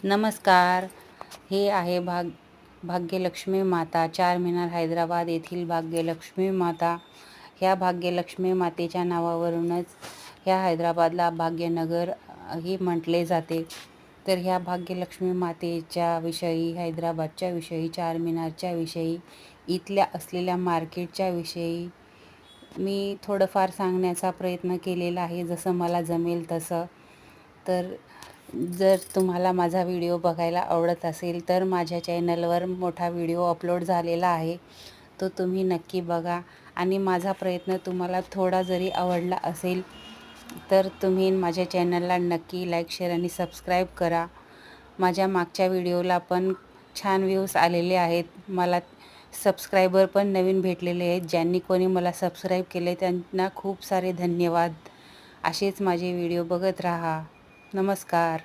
नमस्कार. हे आहे भाग्यलक्ष्मी माता, चारमिनार हैदराबाद येथील भाग्यलक्ष्मी माता. ह्या भाग्यलक्ष्मी मातेच्या नावावरूनच ह्या हैदराबादला भाग्यनगर ही म्हटले जाते. तर ह्या भाग्यलक्ष्मी मातेच्या विषयी, हैदराबादच्या विषयी, चारमिनारच्या विषयी, इथल्या असलेल्या मार्केटच्या विषयी मी थोडंफार सांगण्याचा प्रयत्न केलेला आहे, जसं मला जमेल तसं. तर जर तुम्हाला माझा व्हिडिओ बघायला आवडत असेल तर माझ्या चॅनलवर मोठा व्हिडिओ अपलोड झालेला आहे, तो तुम्ही नक्की बघा. आणि माझा प्रयत्न तुम्हाला थोडा जरी आवडला असेल तर तुम्ही माझ्या चॅनलला नक्की लाईक, शेअर आणि सबस्क्राईब करा. माझ्या मागच्या व्हिडिओला पण छान व्ह्यूज आलेले आहेत. मला सबस्क्रायबर पण नवीन भेटलेले आहेत. ज्यांनी कोणी मला सबस्क्राईब केले त्यांना खूप सारे धन्यवाद. असेच माझे व्हिडिओ बघत राहा. नमस्कार.